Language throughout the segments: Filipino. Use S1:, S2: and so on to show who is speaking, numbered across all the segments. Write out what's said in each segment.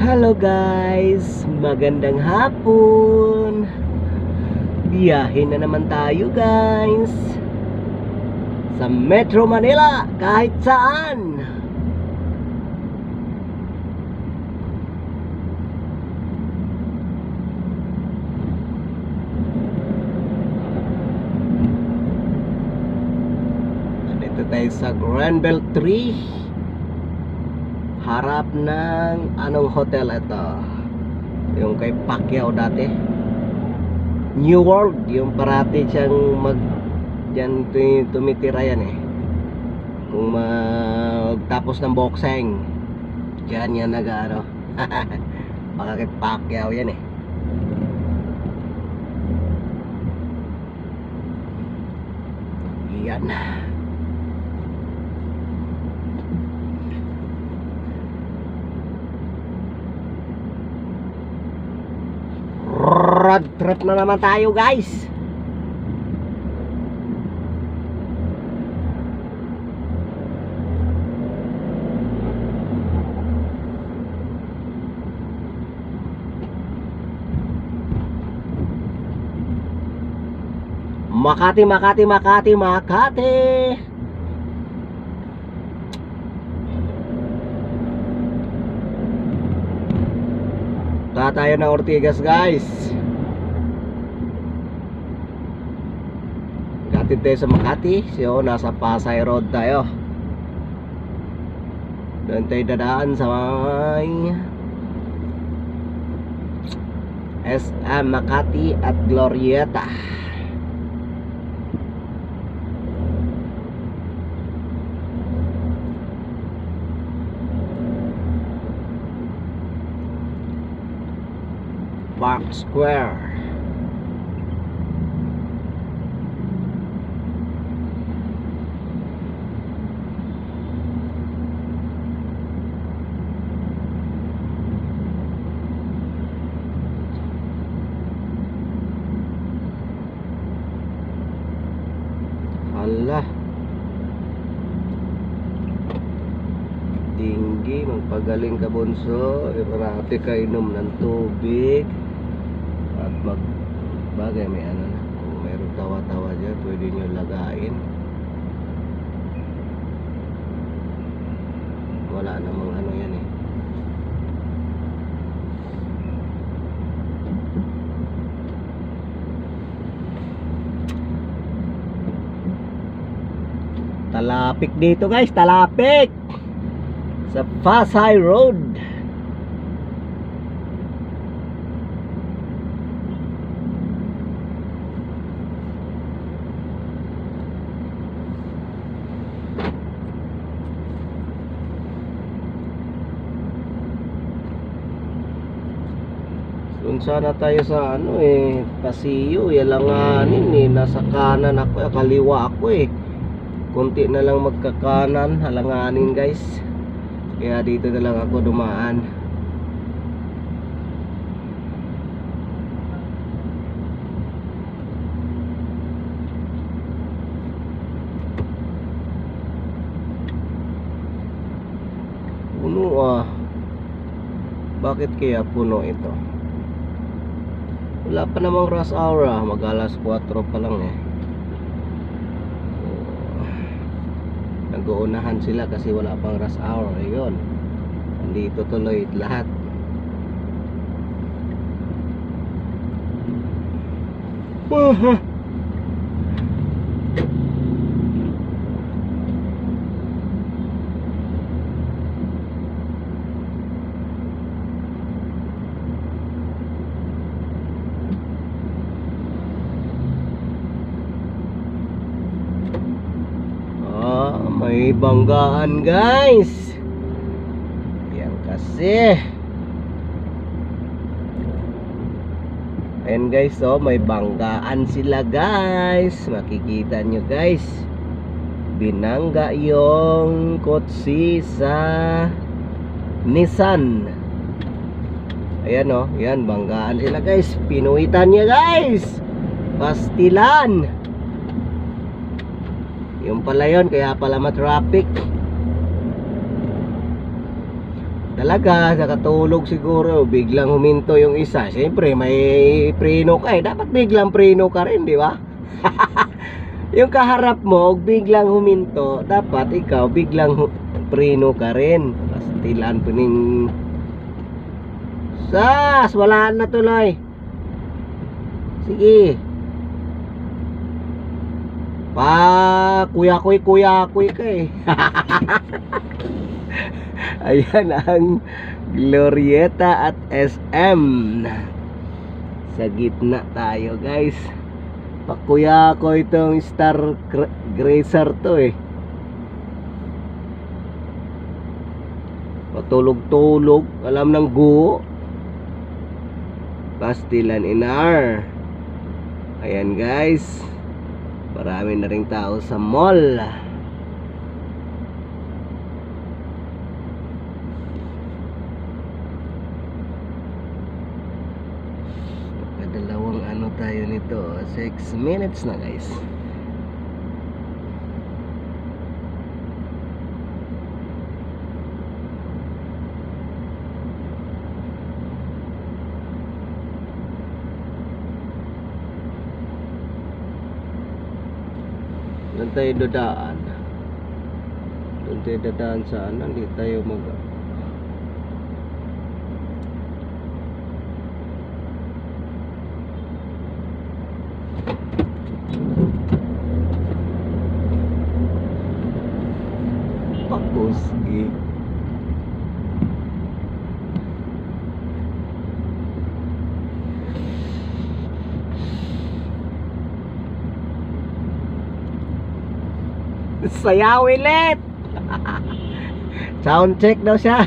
S1: Hello guys, magandang hapon. Biyahe na naman tayo guys sa Metro Manila, kahit saan. Dito tayo sa Granville 3, harap ng anong hotel ito? Yung kay Pacquiao dati, New World. Yung parati siyang dyan tumitira yan eh. Kung magtapos ng boxing, dyan yan nag-ano. Baka kay Pacquiao yan eh. Yan. Road trip na naman tayo guys. Makati, Makati, Makati, Makati. Tayo ng Ortigas guys. Gatid tayo sa Makati. So nasa Pasay Road tayo. Doon tayo dadaan sa may SM Makati at Glorieta. Park Square. Hala, tinggi, magpagaling ka bunso. Marami ka inom ng tubig. At bagay may ano na, kung mayroong tawa-tawa dyan, pwede nyo lagain. Wala namang ano yan eh. Talapik dito guys, talapik sa Pasay Road. Kung sana tayo sa ano eh, Paseo, yalanganin eh, nasa kanan ako, kaliwa ako eh. Kunti na lang magkakanan, halanganin guys. Kaya dito na lang ako dumaan. Puno ah. Bakit kaya puno ito? Wala pa namang rush hour ah. Mag alas 4 pa lang eh. Nag-uunahan sila kasi wala pang rush hour. Ayun, nandito tuloy lahat. May banggaan guys. Yan kasi. Ayan guys, so may banggaan sila guys. Makikita nyo guys, binangga yung kotse sa Nissan. Ayan o, yan, banggaan sila guys. Pinuwitan niya guys, pastilan. Yung pala yun, kaya pala matraffic. Dalaga, nakatulog siguro, biglang huminto yung isa. Siyempre, may preno ka eh. Dapat biglang preno ka rin, di ba? Yung kaharap mo, biglang huminto. Dapat ikaw, biglang preno ka rin. Pastilan po ning... Sas! Wala na tuloy. Sige. Kuya-kuy ka eh. Ayan ang Glorieta at SM. Sa gitna tayo guys. Pakuya ko itong Star Gracer to eh. Patulog-tulog. Alam ng guho. Pastilan Inar. Ayan guys. Marami na ring tao sa mall. Dalawang ano tayo nito, 6 minutes na guys. Doon tayo dadaan. Doon tayo dadaan sa ano, hindi tayo mag... Pakusgi. Sayaw ulit. Sound check daw siya.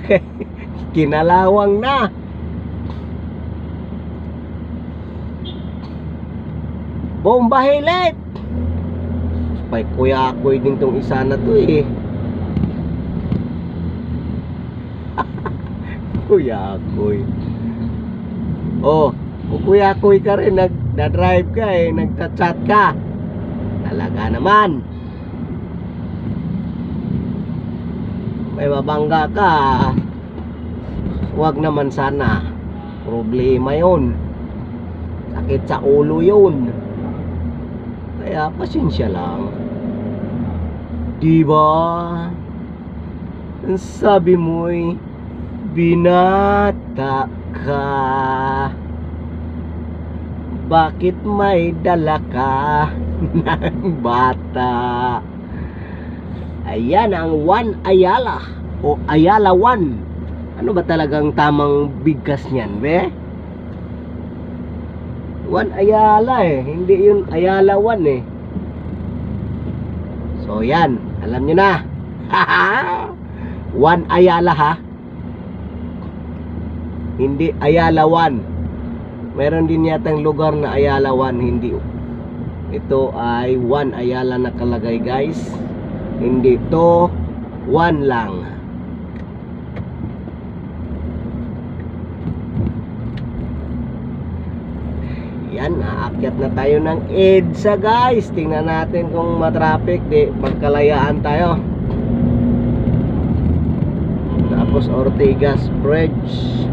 S1: Kinalawang na. Bomba hilit. Pay kuya ako'y din tong isa na to eh. Kuya ako'y. Oh, kuya ako'y ka rin. Nag-drive ka eh. Nagchat-chat ka. Talaga naman. May mabangga ka, wag naman sana. Problema yun. Sakit sa ulo yun. Kaya pasensya lang. Diba? Sabi mo'y binata ka. Bakit may dala ka ng bata? Ayan ang One Ayala o Ayala One. Ano ba talagang tamang bigkas niyan, be? One Ayala eh. Hindi yun Ayala One eh. So yan, alam nyo na. One Ayala ha. Hindi Ayala One. Meron din yatang lugar na Ayala One. Hindi. Ito ay One Ayala nakalagay guys. Hindi to one lang. Yan, aakyat na tayo ng EDSA guys. Tingnan natin kung matraffic. Di, magkalayaan tayo. Tapos Ortigas Bridge.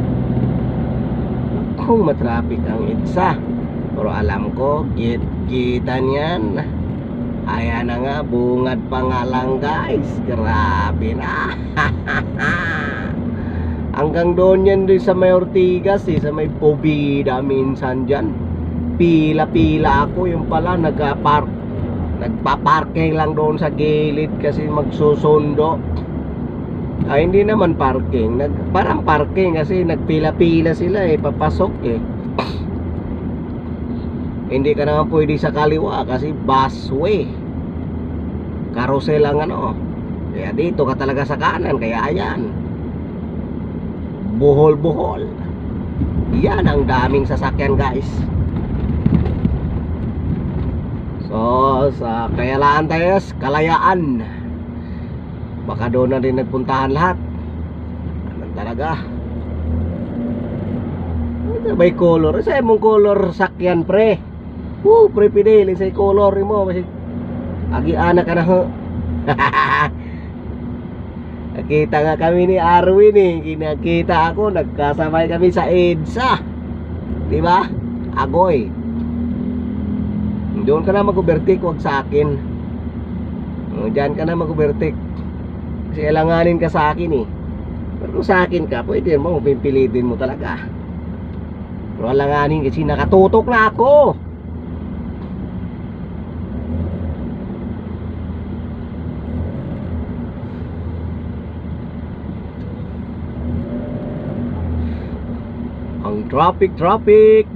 S1: Kung matraffic ang EDSA. Pero alam ko, kita niyan. Ayan na nga, bungad pa nga lang guys. Grabe na. Hanggang doon yan din sa may Ortigas eh. Sa may Pobida minsan dyan. Pila-pila ako. Yung pala nagpa-parking lang doon sa gilid kasi magsusundo. Ay hindi naman parking. Parang parking kasi nagpila-pila sila eh. Papasok eh. Hindi ka naman pwede sa kaliwa kasi busway. Carousel lang ano. Kaya dito ka talaga sa kanan. Kaya ayan, buhol-buhol. Yan ang daming sasakyan guys. So sa Kayalaan tayo, Kalayaan. Baka doon na rin nagpuntahan lahat. Ano talaga. Ito may color. Sa mong color sakyan pre. Pre pideli sa color mo kasi agi anak ka na ho. Nagkita nga kami ni Arwin eh. Kinakita ako, nagkasabay kami sa EDSA. Di ba? Agoy. Doon ka na mag-overtake, wag sa akin. Diyan ka na mag-overtake. Kasi alanganin ka sa akin eh. Pero kung sa akin ka, pwede mo, pipilitin mo talaga. Pero alanganin kasi nakatutok na ako. Ang traffic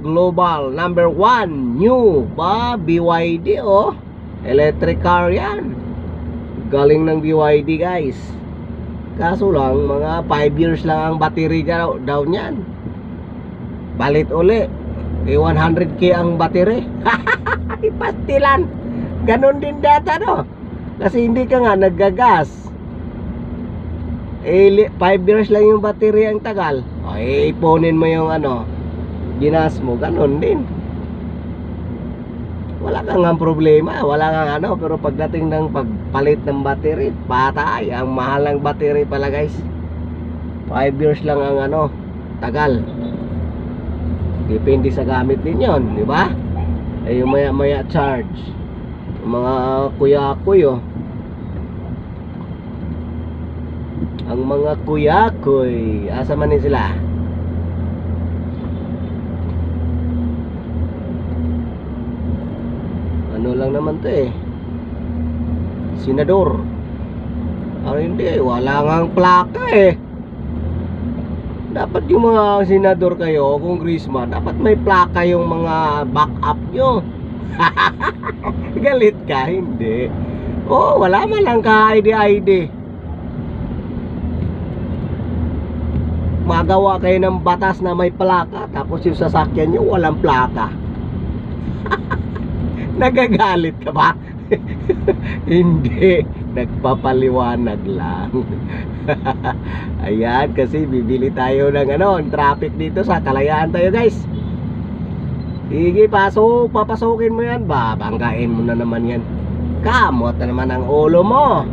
S1: global number 1 new ba BYD oh, electric car yan, galing ng BYD guys. Kaso lang mga 5 years lang ang battery daw niyan. Balit uli 100k ang battery. Pastilan, ganon din data no, kasi hindi ka nga naggagas. 5 years lang yung battery ang tagal. Ay, iponin mo yung ginas mo, ganon din. Wala kang problema, wala kang pero pagdating ng pagpalit ng battery, patay, ang mahal ng battery pala guys. 5 years lang ang tagal. Depende sa gamit din yon, di ba? Ay, yung maya charge. Yung mga kuya-kuy ang mga kuya-kuy, asa man sila? Ano lang naman to eh, senador. Hindi, wala ngang plaka eh. Dapat yung mga senador kayo, congressman, dapat may plaka yung mga backup nyo. Galit ka? Hindi. Wala man lang ka ID. Magawa kayo ng batas na may plaka, tapos yung sasakyan nyo walang plaka. Nagagalit ka ba? Hindi, nagpapaliwanag lang. Ayan, kasi bibili tayo ng traffic dito sa Kalayaan tayo guys. Sige, papasukin mo yan, babanggain mo na naman yan. Kamot na naman ang ulo mo.